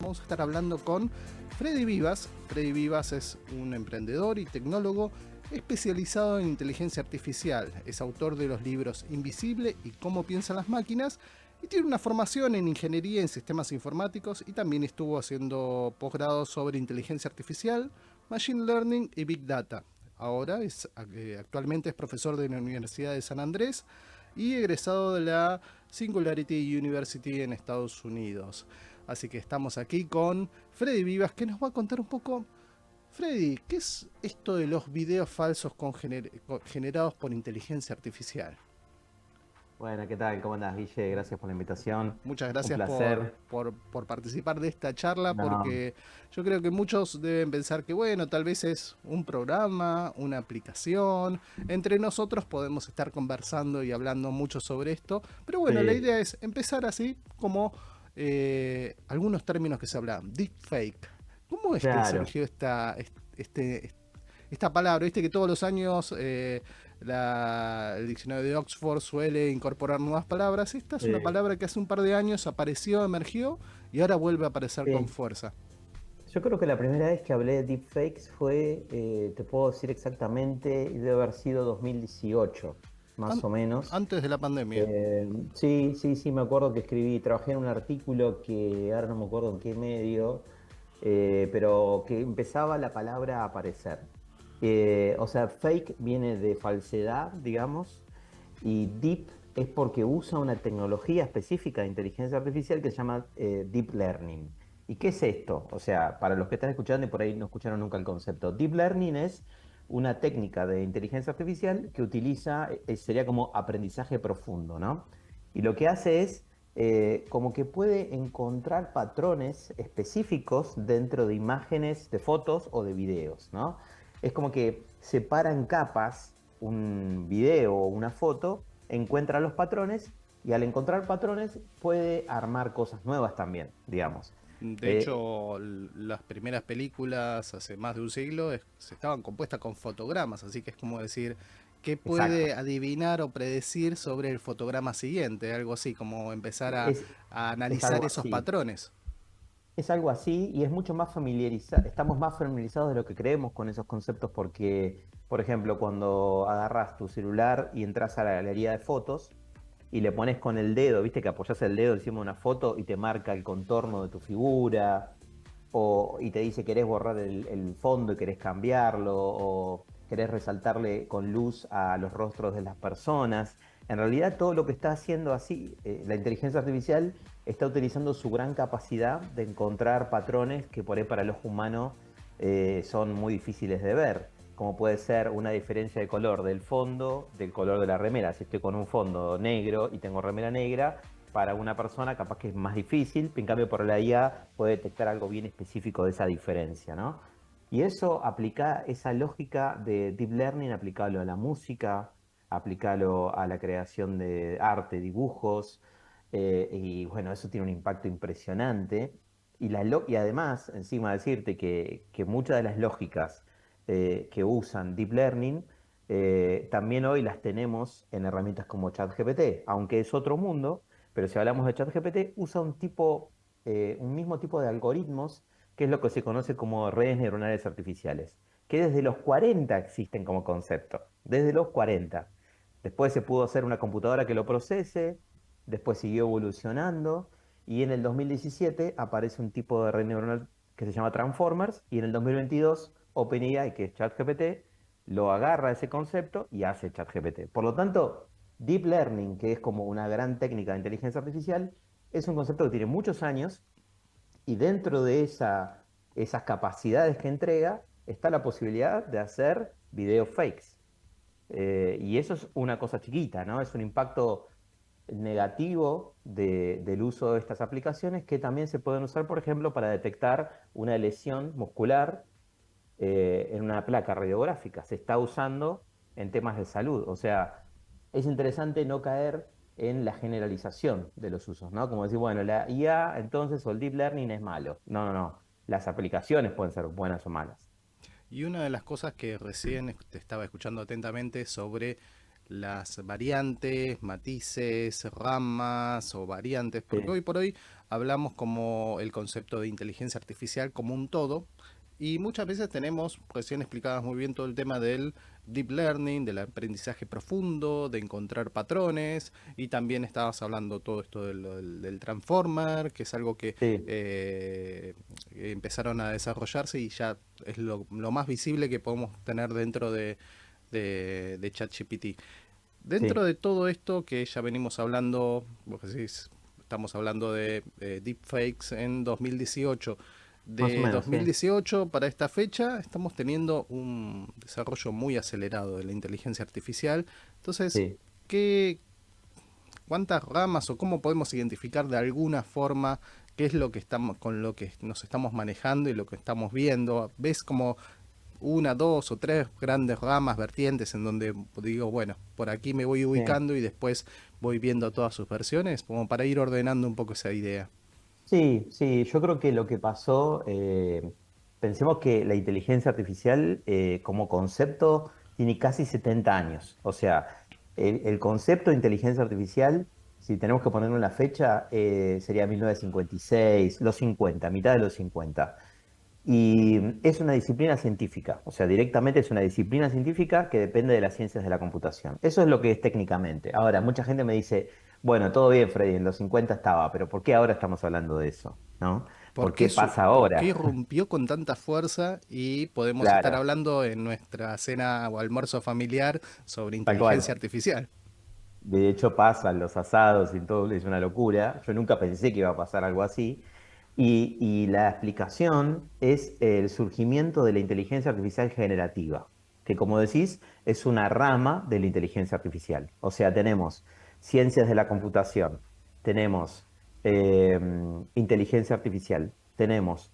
vamos a estar hablando con Freddy Vivas. Freddy Vivas es un emprendedor y tecnólogo especializado en inteligencia artificial. Es autor de los libros Invisible y Cómo piensan las máquinas y tiene una formación en ingeniería en sistemas informáticos y también estuvo haciendo posgrados sobre inteligencia artificial, machine learning y big data. Ahora actualmente es profesor de la Universidad de San Andrés y egresado de la Singularity University en Estados Unidos. Así que estamos aquí con Freddy Vivas, que nos va a contar un poco. Freddy, ¿qué es esto de los videos falsos generados por inteligencia artificial? Bueno, ¿qué tal? ¿Cómo andás, Guille? Gracias por la invitación. Muchas Un gracias placer. por participar de esta charla, No, porque yo creo que muchos deben pensar que, bueno, tal vez es un programa, una aplicación. Entre nosotros podemos estar conversando y hablando mucho sobre esto, pero bueno, la sí, idea es empezar así como algunos términos que se hablan. Deepfake. ¿Cómo es que claro. surgió esta palabra? Viste que todos los años el diccionario de Oxford suele incorporar nuevas palabras. Esta es una Sí, palabra que hace un par de años apareció, emergió y ahora vuelve a aparecer con sí. fuerza. Yo creo que la primera vez que hablé de deepfakes fue, te puedo decir exactamente, debe haber sido 2018, más An- o menos. Antes de la pandemia. Sí, sí, sí, me acuerdo que escribí, trabajé en un artículo que ahora no me acuerdo en qué medio, pero que empezaba la palabra a aparecer. O sea, fake viene de falsedad, digamos, y deep es porque usa una tecnología específica de inteligencia artificial que se llama deep learning. ¿Y qué es esto? O sea, para los que están escuchando y por ahí no escucharon nunca el concepto, deep learning es una técnica de inteligencia artificial que utiliza, sería como aprendizaje profundo, ¿no? Y lo que hace es como que puede encontrar patrones específicos dentro de imágenes, de fotos o de videos, ¿no? Es como que separa en capas un video o una foto, encuentra los patrones y al encontrar patrones puede armar cosas nuevas también, digamos. De Eh, hecho, las primeras películas hace más de un siglo estaban compuestas con fotogramas, así que es como decir, ¿qué puede exacto. adivinar o predecir sobre el fotograma siguiente? Algo así, como empezar Es, a es analizar algo esos así. patrones. Es algo así y es mucho más familiarizado, estamos más familiarizados de lo que creemos con esos conceptos porque, por ejemplo, cuando agarras tu celular y entras a la galería de fotos y le pones con el dedo, viste que apoyas el dedo encima de una foto y te marca el contorno de tu figura, y te dice querés borrar el fondo y querés cambiarlo, o querés resaltarle con luz a los rostros de las personas. En realidad todo lo que está haciendo así, la inteligencia artificial está utilizando su gran capacidad de encontrar patrones que por ahí para el ojo humano son muy difíciles de ver, como puede ser una diferencia de color del fondo, del color de la remera. Si estoy con un fondo negro y tengo remera negra, para una persona capaz que es más difícil, en cambio por la IA puede detectar algo bien específico de esa diferencia, ¿no? Y eso aplica esa lógica de deep learning, aplicarlo a la música, aplicarlo a la creación de arte, dibujos, y bueno, eso tiene un impacto impresionante. Y además, encima decirte que muchas de las lógicas que usan deep learning también hoy las tenemos en herramientas como ChatGPT, aunque es otro mundo, pero si hablamos de ChatGPT, usa un mismo tipo de algoritmos, que es lo que se conoce como redes neuronales artificiales, que desde los 40 existen como concepto, desde los 40. Después se pudo hacer una computadora que lo procese, después siguió evolucionando, y en el 2017 aparece un tipo de red neuronal que se llama Transformers, y en el 2022 OpenAI, que es ChatGPT, lo agarra ese concepto y hace ChatGPT. Por lo tanto, Deep Learning, que es como una gran técnica de inteligencia artificial, es un concepto que tiene muchos años y dentro de esas capacidades que entrega está la posibilidad de hacer video fakes. Y eso es una cosa chiquita, ¿no? Es un impacto negativo del uso de estas aplicaciones que también se pueden usar, por ejemplo, para detectar una lesión muscular en una placa radiográfica. Se está usando en temas de salud. O sea, es interesante no caer en la generalización de los usos, ¿no? Como decir, bueno, la IA entonces o el deep learning es malo. No, no, no. Las aplicaciones pueden ser buenas o malas. Y una de las cosas que recién te estaba escuchando atentamente sobre las variantes, matices, ramas o variantes, porque Sí, hoy por hoy hablamos como el concepto de inteligencia artificial como un todo y muchas veces tenemos, recién explicabas muy bien todo el tema del deep learning, del aprendizaje profundo, de encontrar patrones y también estabas hablando todo esto del transformer, que es algo que sí, empezaron a desarrollarse y ya es lo más visible que podemos tener dentro de ChatGPT. Dentro sí, de todo esto que ya venimos hablando, vos decís, estamos hablando de deepfakes en 2018. más o De menos, sí. 2018 para esta fecha estamos teniendo un desarrollo muy acelerado de la inteligencia artificial. Entonces, Sí. ¿qué, ¿cuántas ramas o cómo podemos identificar de alguna forma qué es lo que estamos con lo que nos estamos manejando y lo que estamos viendo? ¿Ves como una, dos o tres grandes ramas, vertientes en donde digo, bueno, por aquí me voy Sí. ubicando y después voy viendo todas sus versiones, como para ir ordenando un poco esa idea? Sí, sí, yo creo que lo que pasó, pensemos que la inteligencia artificial como concepto tiene casi 70 años. O sea, el concepto de inteligencia artificial, si tenemos que ponerle una fecha, sería 1956, los 50, mitad de los 50. Y es una disciplina científica, o sea, directamente es una disciplina científica que depende de las ciencias de la computación. Eso es lo que es técnicamente. Ahora, mucha gente me dice, bueno, todo bien, Freddy, en los 50 estaba, pero ¿por qué ahora estamos hablando de eso? ¿No? ¿Por qué pasa Por qué ahora? irrumpió con tanta fuerza y podemos estar Claro, hablando en nuestra cena o almuerzo familiar sobre tal inteligencia cual. artificial? De hecho, pasan los asados y todo, es una locura. Yo nunca pensé que iba a pasar algo así. Y la explicación es el surgimiento de la inteligencia artificial generativa, que como decís, es una rama de la inteligencia artificial. O sea, tenemos ciencias de la computación, tenemos eh, inteligencia artificial, tenemos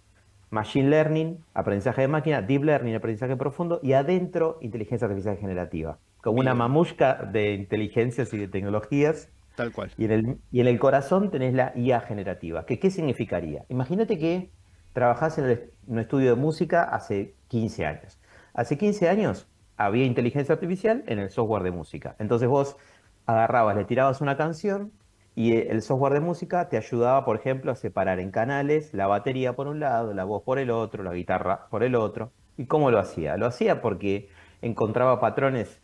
machine learning, aprendizaje de máquina, deep learning, aprendizaje profundo, y adentro inteligencia artificial generativa, como una Bien, mamushka de inteligencias y de tecnologías tal cual. y en el corazón tenés la IA generativa. ¿Qué significaría? Imagínate que trabajás en un estudio de música hace 15 años. Hace 15 años había inteligencia artificial en el software de música. Entonces vos agarrabas, le tirabas una canción y el software de música te ayudaba, por ejemplo, a separar en canales la batería por un lado, la voz por el otro, la guitarra por el otro. ¿Y cómo lo hacía? Lo hacía porque encontraba patrones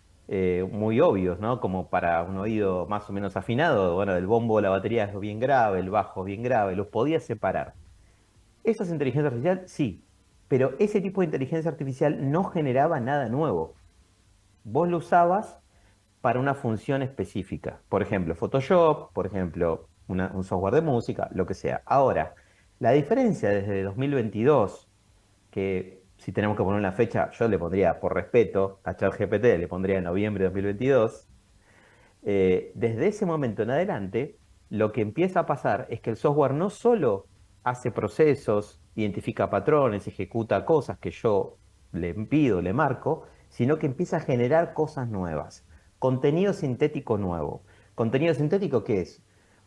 muy obvios, ¿no? Como para un oído más o menos afinado. Bueno, el bombo, la batería es bien grave, el bajo es bien grave, los podía separar. ¿Eso es inteligencia artificial? Sí, pero ese tipo de inteligencia artificial no generaba nada nuevo. Vos lo usabas para una función específica. Por ejemplo, Photoshop, por ejemplo, un software de música, lo que sea. Ahora, la diferencia desde 2022, que si tenemos que poner una fecha, yo le pondría, por respeto a ChatGPT, le pondría noviembre de 2022. Desde ese momento en adelante, lo que empieza a pasar es que el software no solo hace procesos, identifica patrones, ejecuta cosas que yo le pido, le marco, sino que empieza a generar cosas nuevas, contenido sintético nuevo. ¿Contenido sintético qué es?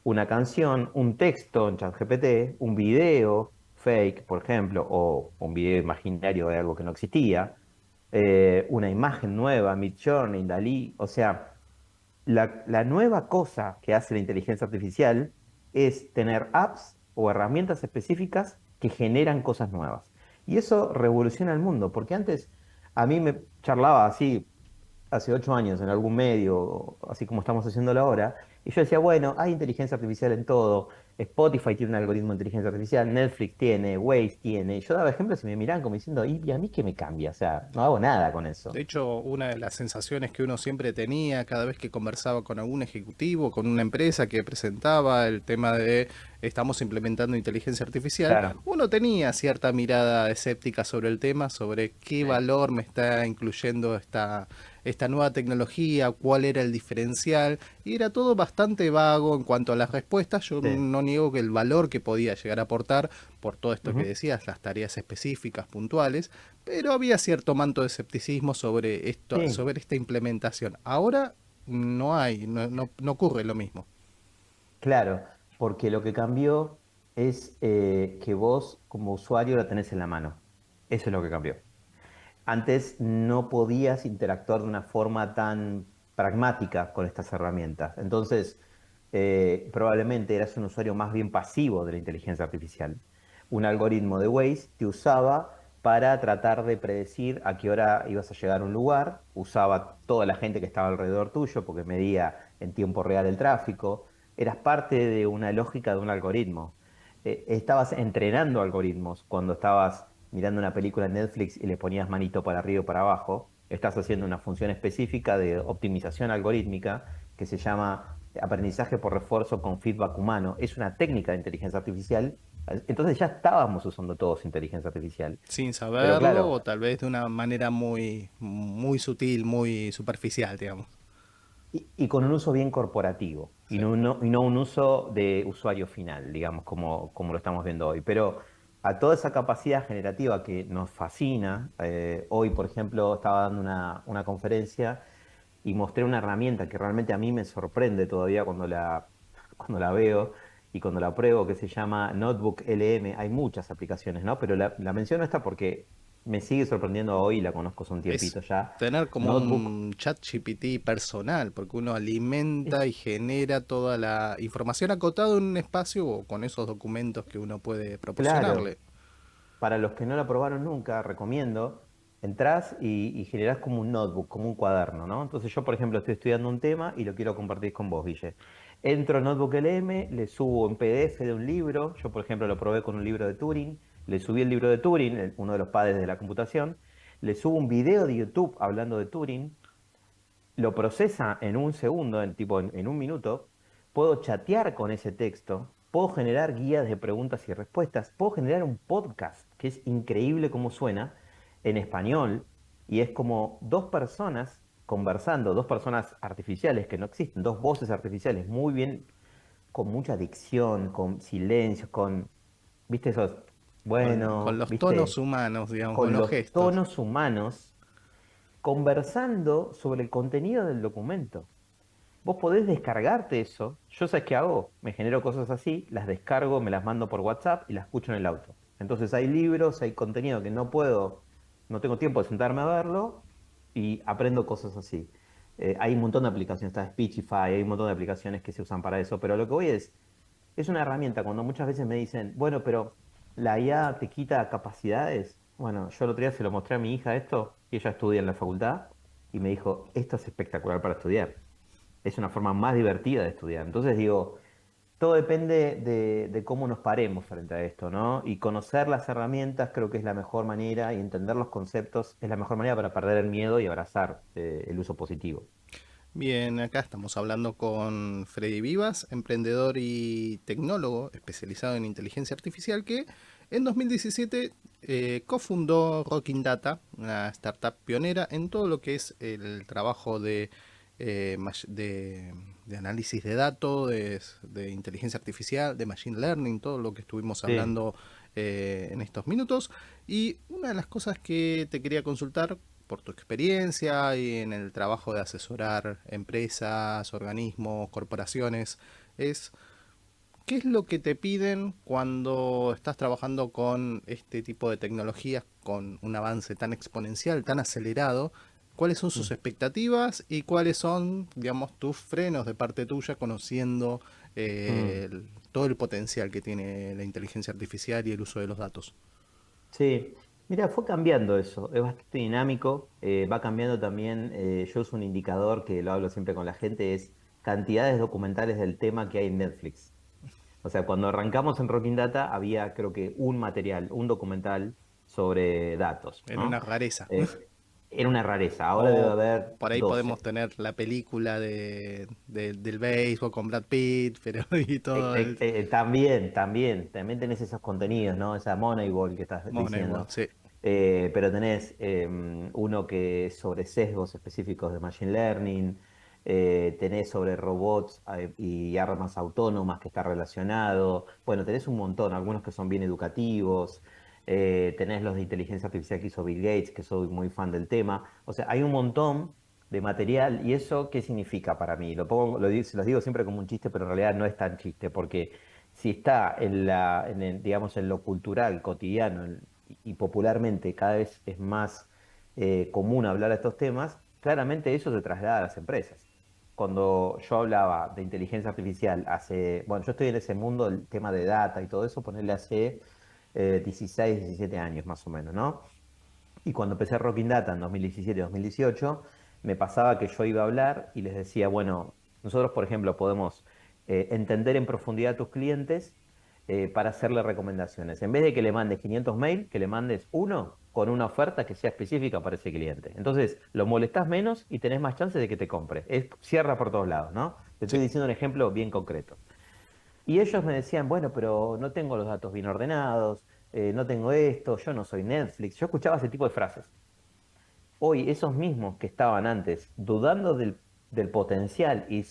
Una canción, un texto en ChatGPT, un video fake, por ejemplo, o un video imaginario de algo que no existía, una imagen nueva, Midjourney, Dalí, o sea, la nueva cosa que hace la inteligencia artificial es tener apps o herramientas específicas que generan cosas nuevas. Y eso revoluciona el mundo, porque antes a mí me charlaba así hace 8 años en algún medio, así como estamos haciéndolo ahora, y yo decía, bueno, hay inteligencia artificial en todo, Spotify tiene un algoritmo de inteligencia artificial, Netflix tiene, Waze tiene, y yo daba ejemplos y me miraban como diciendo, ¿y a mí qué me cambia? O sea, no hago nada con De eso. hecho, una de las sensaciones que uno siempre tenía cada vez que conversaba con algún ejecutivo, con una empresa que presentaba el tema de estamos implementando inteligencia artificial, Claro. uno tenía cierta mirada escéptica sobre el tema, sobre qué Sí. valor me está incluyendo esta nueva tecnología, cuál era el diferencial, y era todo bastante vago en cuanto a las respuestas. Yo Sí. no niego que el valor que podía llegar a aportar por todo esto que Ujú. decías, las tareas específicas, puntuales, pero había cierto manto de escepticismo sobre esto, Sí. sobre esta implementación. Ahora no hay, no ocurre lo mismo. Claro, porque lo que cambió es que vos como usuario la tenés en la mano. Eso es lo que cambió. Antes no podías interactuar de una forma tan, pragmática con estas herramientas. Entonces, probablemente eras un usuario más bien pasivo de la inteligencia artificial. Un algoritmo de Waze te usaba para tratar de predecir a qué hora ibas a llegar a un lugar, usaba toda la gente que estaba alrededor tuyo porque medía en tiempo real el tráfico, eras parte de una lógica de un algoritmo. Estabas entrenando algoritmos cuando estabas mirando una película en Netflix y le ponías manito para arriba o para abajo, estás haciendo una función específica de optimización algorítmica que se llama aprendizaje por refuerzo con feedback humano. Es una técnica de inteligencia artificial. Entonces ya estábamos usando todos inteligencia artificial. Sin Pero saberlo o claro, tal vez de una manera muy, muy sutil, muy superficial, digamos. y con un uso bien corporativo Sí. y no un uso de usuario final, digamos, como lo estamos viendo hoy. Pero a toda esa capacidad generativa que nos fascina, hoy, por ejemplo, estaba dando una conferencia y mostré una herramienta que realmente a mí me sorprende todavía cuando la veo y cuando la pruebo, que se llama Notebook LM. Hay muchas aplicaciones, ¿no? Pero la menciono esta porque me sigue sorprendiendo hoy, la conozco hace un Es tiempito ya. tener como Notebook un chat GPT personal, porque uno alimenta es, y genera toda la información acotada en un espacio o con esos documentos que uno puede claro, proporcionarle. para los que no la probaron nunca, recomiendo, entrás y generás como un notebook, como un cuaderno, ¿no? Entonces yo, por ejemplo, estoy estudiando un tema y lo quiero compartir con vos, Guille. Entro en Notebook LM, le subo un PDF de un libro, yo, por ejemplo, lo probé con un libro de Turing, le subí el libro de Turing, uno de los padres de la computación, le subo un video de YouTube hablando de Turing, lo procesa en un segundo, en un minuto, puedo chatear con ese texto, puedo generar guías de preguntas y respuestas, puedo generar un podcast, que es increíble cómo suena, en español, y es como dos personas conversando, dos personas artificiales que no existen, dos voces artificiales, muy bien, con mucha dicción, con silencio, viste, esos, Con bueno, los tonos viste, humanos, digamos, con con los los gestos. tonos humanos, conversando sobre el contenido del documento. Vos podés descargarte eso. Yo sabes qué hago, me genero cosas así, las descargo, me las mando por WhatsApp y las escucho en el auto. Entonces hay libros, hay contenido que no tengo tiempo de sentarme a verlo y aprendo cosas así. Hay un montón de aplicaciones, está Speechify, hay un montón de aplicaciones que se usan para eso, pero lo que voy es una herramienta. Cuando muchas veces me dicen, bueno, pero la IA te quita capacidades. Bueno, yo el otro día se lo mostré a mi hija esto, y ella estudia en la facultad, y me dijo, esto es espectacular para estudiar, es una forma más divertida de estudiar. Entonces digo, todo depende de cómo nos paremos frente a esto, ¿no? Y conocer las herramientas creo que es la mejor manera y entender los conceptos es la mejor manera para perder el miedo y abrazar el uso positivo. Bien, acá estamos hablando con Freddy Vivas, emprendedor y tecnólogo especializado en inteligencia artificial que en 2017 cofundó Rocking Data, una startup pionera en todo lo que es el trabajo eh, mach- de, de análisis de datos, de inteligencia artificial, de machine learning, todo lo que estuvimos Sí. hablando en estos minutos. Y una de las cosas que te quería consultar por tu experiencia y en el trabajo de asesorar empresas, organismos, corporaciones, es qué es lo que te piden cuando estás trabajando con este tipo de tecnologías, con un avance tan exponencial, tan acelerado. ¿Cuáles son sus Mm. expectativas y cuáles son, digamos, tus frenos de parte tuya conociendo Mm. todo el potencial que tiene la inteligencia artificial y el uso de los datos? Sí, mira, fue cambiando eso, es bastante dinámico, va cambiando también, yo uso un indicador que lo hablo siempre con la gente, es cantidades documentales del tema que hay en Netflix. O sea, cuando arrancamos en Rocking Data había creo que un material, un documental sobre datos, Era una ¿no? rareza. Era una rareza, ahora debe O haber por ahí podemos 12. tener la película del béisbol con Brad Pitt, pero y todo el También tenés esos contenidos, ¿no? Esa Moneyball que estás Moneyball, diciendo. sí. Pero tenés uno que es sobre sesgos específicos de Machine Learning, tenés sobre robots y armas autónomas que está relacionado. Bueno, tenés un montón, algunos que son bien educativos. Tenés los de inteligencia artificial que hizo Bill Gates, que soy muy fan del tema. O sea, hay un montón de material. ¿Y eso qué significa para mí? Se los digo siempre como un chiste, pero en realidad no es tan chiste, porque si está digamos, en lo cultural, cotidiano y popularmente cada vez es más común hablar de estos temas, claramente eso se traslada a las empresas. Cuando yo hablaba de inteligencia artificial bueno, yo estoy en ese mundo, el tema de data y todo eso, ponerle hace 16, 17 años más o menos, ¿no? Y cuando empecé Rocking Data en 2017-2018, me pasaba que yo iba a hablar y les decía, bueno, nosotros, por ejemplo, podemos entender en profundidad a tus clientes para hacerle recomendaciones. En vez de que le mandes 500 mails, que le mandes uno con una oferta que sea específica para ese cliente. Entonces, lo molestás menos y tenés más chances de que te compre. Cierra por todos lados, ¿no? Te estoy Sí. diciendo un ejemplo bien concreto. Y ellos me decían, bueno, pero no tengo los datos bien ordenados, no tengo esto, yo no soy Netflix. Yo escuchaba ese tipo de frases. Hoy, esos mismos que estaban antes dudando del potencial y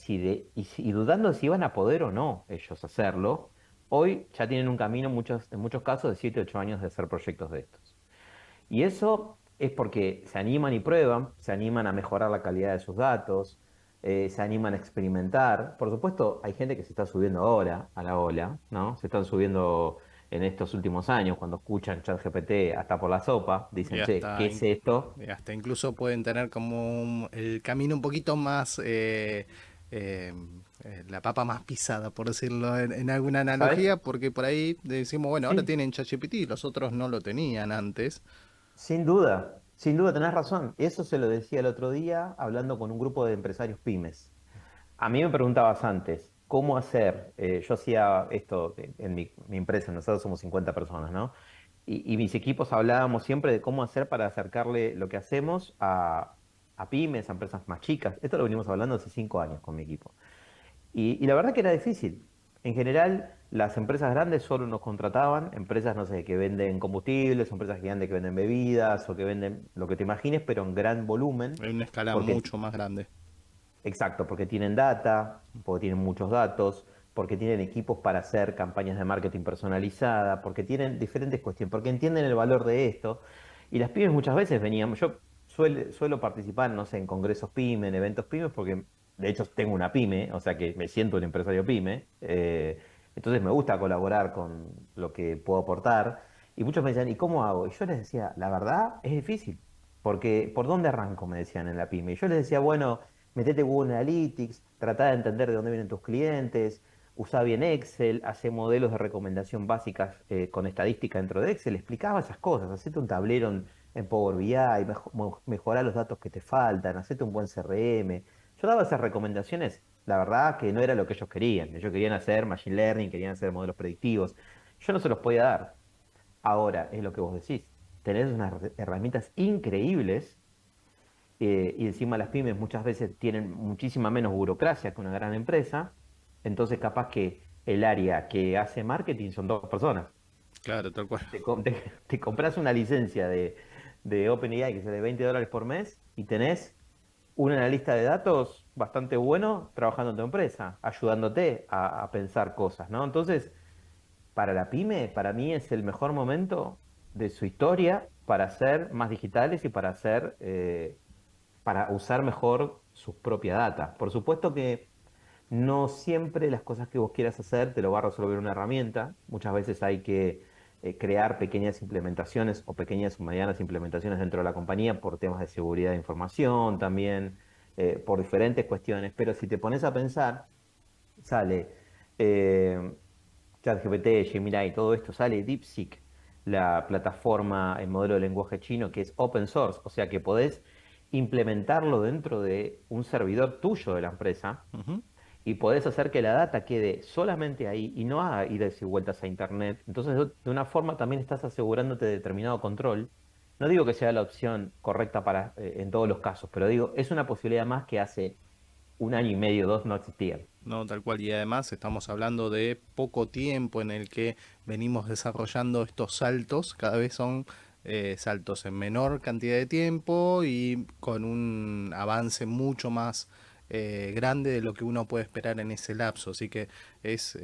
dudando si iban a poder o no ellos hacerlo, hoy ya tienen un camino en muchos casos de 7 8 años de hacer proyectos de estos. Y eso es porque se animan y prueban, se animan a mejorar la calidad de sus datos, se animan a experimentar. Por supuesto, hay gente que se está subiendo ahora a la ola, ¿no? Se están subiendo en estos últimos años, cuando escuchan ChatGPT hasta por la sopa, Y dicen, che, ¿qué hasta, es esto? y hasta incluso pueden tener como el camino un poquito más, eh, la papa más pisada, por decirlo en alguna ¿Sabes? analogía, porque por ahí decimos, bueno, ahora Sí, tienen ChatGPT, los otros no lo tenían antes. sin duda, tenés razón. Eso se lo decía el otro día hablando con un grupo de empresarios pymes. A mí me preguntabas antes, ¿cómo hacer? Yo hacía esto en mi empresa, nosotros somos 50 personas, ¿no? Y mis equipos hablábamos siempre de cómo hacer para acercarle lo que hacemos a pymes, a empresas más chicas. Esto lo venimos hablando hace 5 años con mi equipo. Y la verdad que era difícil. En general, las empresas grandes solo nos contrataban, empresas, no sé, que venden combustibles, o empresas gigantes que venden bebidas o que venden lo que te imagines, pero en gran volumen, En una escala porque mucho más grande. exacto, porque tienen data, porque tienen muchos datos, porque tienen equipos para hacer campañas de marketing personalizada, porque tienen diferentes cuestiones, porque entienden el valor de esto. Y las pymes muchas veces venían, yo suelo participar, no sé, en congresos pyme, en eventos pymes, porque de hecho tengo una pyme, o sea que me siento un empresario pyme, entonces me gusta colaborar con lo que puedo aportar. Y muchos me decían, ¿y cómo hago? Y yo les decía, la verdad es difícil, porque ¿por dónde arranco? Me decían en la pyme. Y yo les decía, bueno, metete Google Analytics, trata de entender de dónde vienen tus clientes, usa bien Excel, hace modelos de recomendación básicas con estadística dentro de Excel, explicaba esas cosas, hacete un tablero en Power BI, mejorar los datos que te faltan, hacete un buen CRM. Yo daba esas recomendaciones, la verdad que no era lo que ellos querían. Ellos querían hacer machine learning, querían hacer modelos predictivos. Yo no se los podía dar. Ahora, es lo que vos decís, tenés unas herramientas increíbles y encima las pymes muchas veces tienen muchísima menos burocracia que una gran empresa, entonces capaz que el área que hace marketing son dos personas. Claro, tal cual. Te compras una licencia de OpenAI que es de $20 por mes y tenés un analista de datos bastante bueno trabajando en tu empresa, ayudándote a pensar cosas, ¿no? Entonces, para la pyme, para mí es el mejor momento de su historia para ser más digitales y para usar mejor su propia data. Por supuesto que no siempre las cosas que vos quieras hacer te lo va a resolver una herramienta. Muchas veces hay que crear pequeñas implementaciones o pequeñas o medianas implementaciones dentro de la compañía por temas de seguridad de información también, por diferentes cuestiones. Pero si te pones a pensar, sale eh, ChatGPT, Gemini, todo esto, sale DeepSeek, la plataforma, el modelo de lenguaje chino que es open source, o sea que podés implementarlo dentro de un servidor tuyo de la empresa Ujú. y podés hacer que la data quede solamente ahí y no haga idas y vueltas a Internet. Entonces, de una forma también estás asegurándote de determinado control. No digo que sea la opción correcta en todos los casos, pero digo, es una posibilidad más que hace un año y medio, dos, no existía. No, tal cual. Y además estamos hablando de poco tiempo en el que venimos desarrollando estos saltos. Cada vez son saltos en menor cantidad de tiempo y con un avance mucho más grande de lo que uno puede esperar en ese lapso. Así que es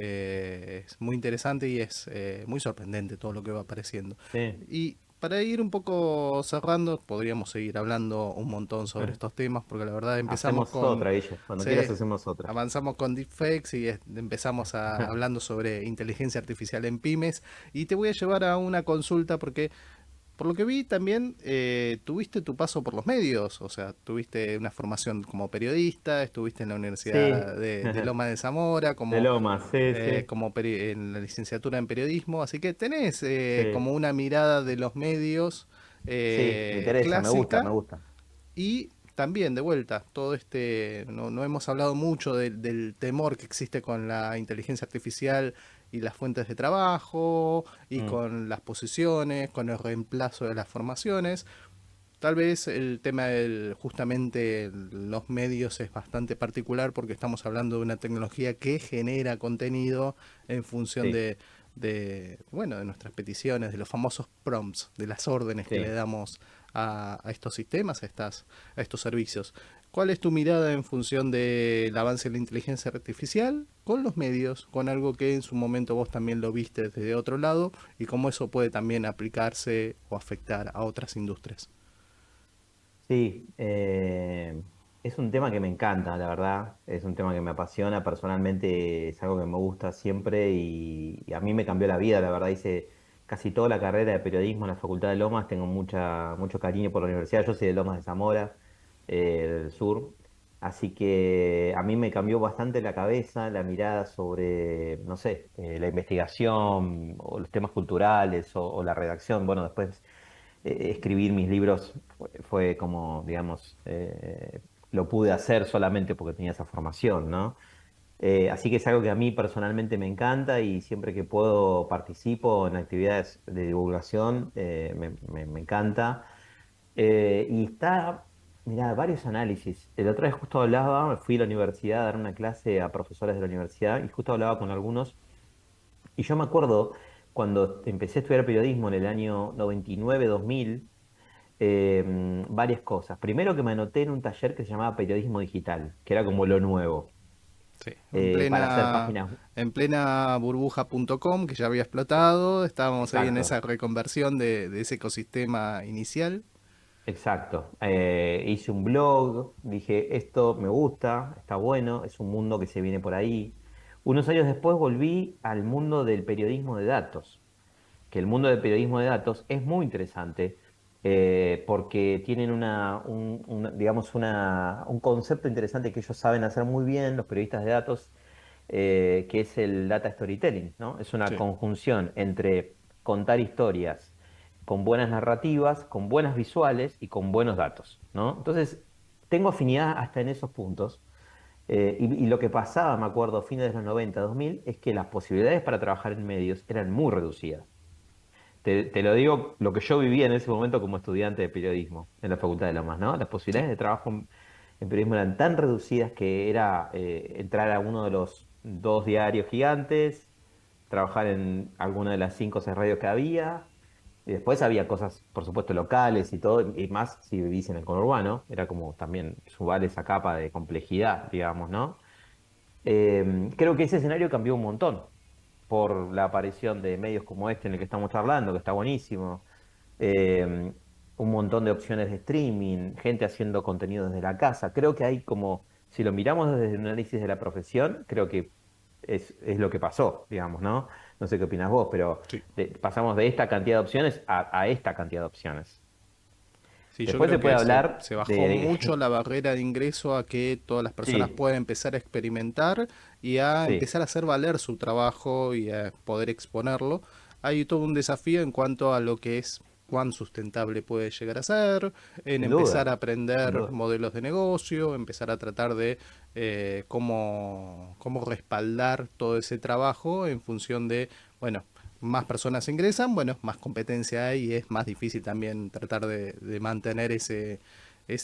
muy interesante y es muy sorprendente todo lo que va apareciendo. Sí. Y para ir un poco cerrando, podríamos seguir hablando un montón sobre estos temas, porque la verdad empezamos Hacemos con... otra, Guille. Cuando quieras Sí, hacemos otra. avanzamos con deepfakes y empezamos hablando sobre inteligencia artificial en pymes. Y te voy a llevar a una consulta porque por lo que vi también tuviste tu paso por los medios, o sea, tuviste una formación como periodista, estuviste en la Sí, Universidad de Loma de Zamora, de Lomas, sí, sí, en la licenciatura en periodismo, así que tenés sí, como una mirada de los medios sí, me interesa, me gusta, me clásica. gusta. Y también, de vuelta, todo no hemos hablado mucho del temor que existe con la inteligencia artificial y las fuentes de trabajo, y Mm, con las posiciones, con el reemplazo de las formaciones. Tal vez el tema justamente los medios es bastante particular porque estamos hablando de una tecnología que genera contenido en función sí, bueno, de nuestras peticiones, de los famosos prompts, de las órdenes que le sí. damos a estos sistemas, a estos servicios. ¿Cuál es tu mirada en función del avance de la inteligencia artificial con los medios, con algo que en su momento vos también lo viste desde otro lado, y cómo eso puede también aplicarse o afectar a otras industrias? Sí, es un tema que me encanta, la verdad. Es un tema que me apasiona. Personalmente es algo que me gusta siempre y a mí me cambió la vida, la verdad. Hice casi toda la carrera de periodismo en la Facultad de Lomas. Tengo mucho cariño por la universidad. Yo soy de Lomas de Zamora, del sur. Así que a mí me cambió bastante la cabeza, la mirada sobre, no sé, la investigación o los temas culturales o la redacción. Bueno, después escribir mis libros fue como, digamos, lo pude hacer solamente porque tenía esa formación, ¿no? Así que es algo que a mí personalmente me encanta y siempre que puedo participo en actividades de divulgación, me encanta. Y está, mirá, varios análisis. El otra vez justo hablaba, fui a la universidad a dar una clase a profesores de la universidad y justo hablaba con algunos y yo me acuerdo cuando empecé a estudiar periodismo en el año 99-2000, varias cosas. Primero que me anoté en un taller que se llamaba Periodismo Digital, que era como lo nuevo, Sí, para hacer páginas. en plena burbuja.com que ya había explotado, estábamos ahí en esa Exacto, reconversión de ese ecosistema inicial. exacto. Hice un blog, dije, esto me gusta, está bueno, es un mundo que se viene por ahí. Unos años después volví al mundo del periodismo de datos, que el mundo del periodismo de datos es muy interesante porque tienen digamos un concepto interesante que ellos saben hacer muy bien, los periodistas de datos, que es el data storytelling, ¿no? Es una Sí. conjunción entre contar historias con buenas narrativas, con buenas visuales y con buenos datos, ¿no? Entonces, tengo afinidad hasta en esos puntos. Y lo que pasaba, me acuerdo, fines de los 90, 2000, es que las posibilidades para trabajar en medios eran muy reducidas. Te lo digo, lo que yo vivía en ese momento como estudiante de periodismo en la Facultad de Lomas, ¿no? Las Sí. posibilidades de trabajo en periodismo eran tan reducidas que era entrar a uno de los dos diarios gigantes, trabajar en alguna de las cinco o seis radios que había, y después había cosas, por supuesto, locales y todo, y más si vivís en el conurbano, era como también sumar esa capa de complejidad, digamos, ¿no? Creo que ese escenario cambió un montón por la aparición de medios como este en el que estamos hablando, que está buenísimo. Eh, un montón de opciones de streaming, gente haciendo contenido desde la casa. Creo que hay como, si lo miramos desde el análisis de la profesión, creo que es lo que pasó, digamos, ¿no? No sé qué opinas vos, pero Sí. pasamos de esta cantidad de opciones a esta cantidad de opciones. Sí, yo Después creo se puede que hablar se bajó mucho de... la barrera de ingreso a que todas las personas Sí, puedan empezar a experimentar y a sí, empezar a hacer valer su trabajo y a poder exponerlo. Hay todo un desafío en cuanto a lo que es cuán sustentable puede llegar a ser, en sin empezar a duda, sin aprender duda. modelos de negocio, empezar a tratar de cómo respaldar todo ese trabajo en función de, bueno, más personas ingresan, bueno, más competencia hay y es más difícil también tratar de mantener ese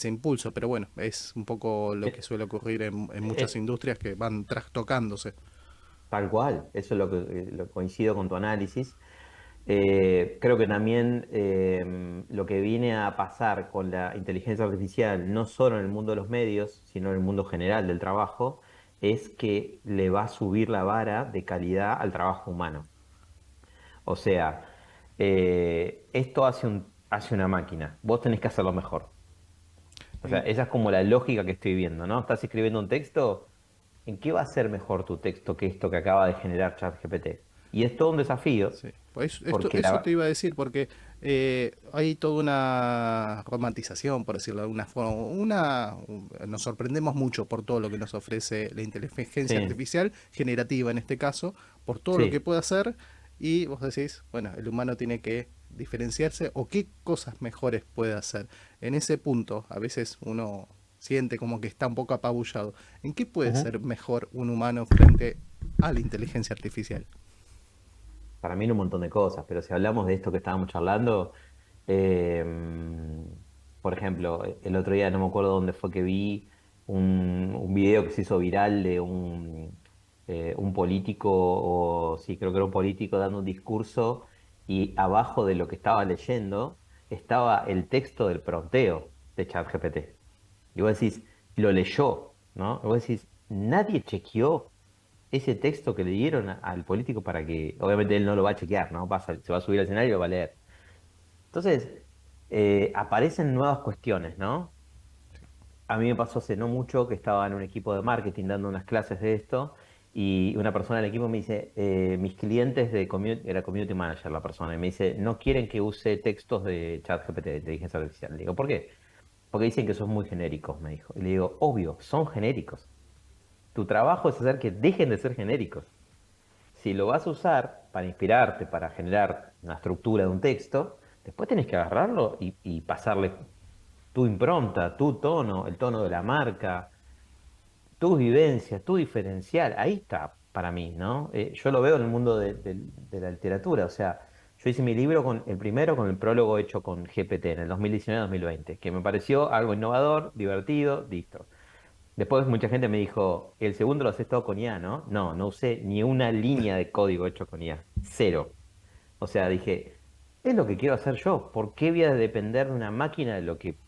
impulso. Pero bueno, es un poco lo que Eh, suele ocurrir en muchas eh, industrias que van trastocándose. Tal cual, eso es lo que coincido con tu análisis. Creo que también lo que viene a pasar con la inteligencia artificial, no solo en el mundo de los medios, sino en el mundo general del trabajo, es que le va a subir la vara de calidad al trabajo humano. O sea, esto hace una máquina, vos tenés que hacerlo mejor. O sea, En- esa es como la lógica que estoy viendo, ¿no? Estás escribiendo un texto, ¿en qué va a ser mejor tu texto que esto que acaba de generar ChatGPT? Y es todo un desafío, Sí, pues porque eso te iba a decir, porque Hay toda una romantización, por decirlo de alguna forma. Nos sorprendemos mucho por todo lo que nos ofrece la inteligencia Sí, artificial, generativa en este caso, por todo lo que sí. puede hacer. Y vos decís, bueno, el humano tiene que diferenciarse o qué cosas mejores puede hacer. En ese punto, a veces uno siente como que está un poco apabullado. ¿En qué puede Ujú. ser mejor un humano frente a la inteligencia artificial? Para mí en un montón de cosas, pero si hablamos de esto que estábamos charlando, eh, por ejemplo, el otro día no me acuerdo dónde fue que vi un video que se hizo viral de un político, o sí, creo que era un político dando un discurso y abajo de lo que estaba leyendo estaba el texto del prompteo de ChatGPT. Y vos decís, lo leyó, ¿no? Y vos decís, nadie chequeó ese texto que le dieron al político para que, obviamente él no lo va a chequear, ¿no? Se va a subir al escenario y lo va a leer. Entonces, aparecen nuevas cuestiones, ¿no? A mí me pasó hace no mucho que estaba en un equipo de marketing dando unas clases de esto y una persona del equipo me dice, mis clientes era community manager la persona, y me dice, no quieren que use textos de ChatGPT, de inteligencia artificial. Le digo, ¿por qué? Porque dicen que son muy genéricos, me dijo. Y le digo, obvio, son genéricos. Tu trabajo es hacer que dejen de ser genéricos. Si lo vas a usar para inspirarte, para generar una estructura de un texto, después tenés que agarrarlo y pasarle tu impronta, tu tono, el tono de la marca, tus vivencias, tu diferencial. Ahí está para mí, ¿no? Yo lo veo en el mundo de la literatura. O sea, yo hice mi libro el primero con el prólogo hecho con GPT en el 2019-2020, que me pareció algo innovador, divertido, listo. Después mucha gente me dijo, el segundo lo haces todo con IA, ¿no? No, no usé ni una línea de código hecho con IA. Cero. O sea, dije, es lo que quiero hacer yo. ¿Por qué voy a depender de una máquina de lo que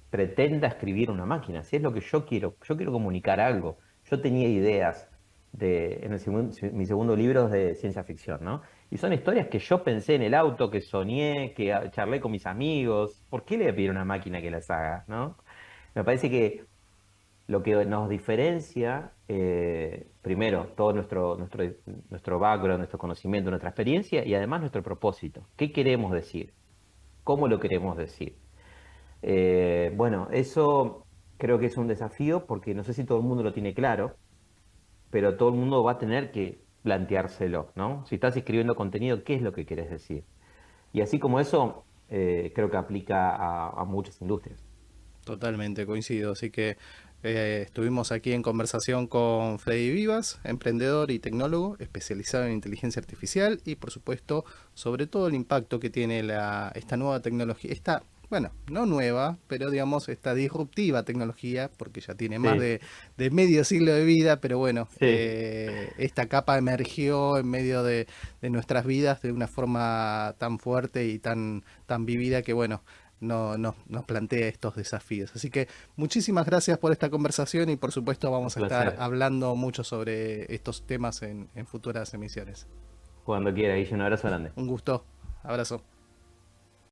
pretenda escribir una máquina? Si es lo que yo quiero comunicar algo. Yo tenía ideas mi segundo libro es de ciencia ficción, ¿no? Y son historias que yo pensé en el auto, que soñé, que charlé con mis amigos. ¿Por qué le voy a pedir a una máquina que las haga, ¿no? Me parece que lo que nos diferencia, primero, todo nuestro background, nuestro conocimiento, nuestra experiencia y además nuestro propósito. ¿Qué queremos decir? ¿Cómo lo queremos decir? Bueno, eso creo que es un desafío porque no sé si todo el mundo lo tiene claro, pero todo el mundo va a tener que planteárselo, ¿no? Si estás escribiendo contenido, ¿qué es lo que querés decir? Y así como eso, creo que aplica a muchas industrias. Totalmente, coincido. Así que estuvimos aquí en conversación con Freddy Vivas, emprendedor y tecnólogo especializado en inteligencia artificial y por supuesto sobre todo el impacto que tiene esta nueva tecnología, esta, bueno, no nueva, pero digamos esta disruptiva tecnología, porque ya tiene más Sí, de medio siglo de vida, pero bueno, sí, esta capa emergió en medio de nuestras vidas de una forma tan fuerte y tan vivida que bueno, nos plantea estos desafíos. Así que muchísimas gracias por esta conversación y por supuesto un vamos a estar placer. hablando mucho sobre estos temas en futuras emisiones. Cuando quiera, Guille, un abrazo grande. Un gusto, abrazo.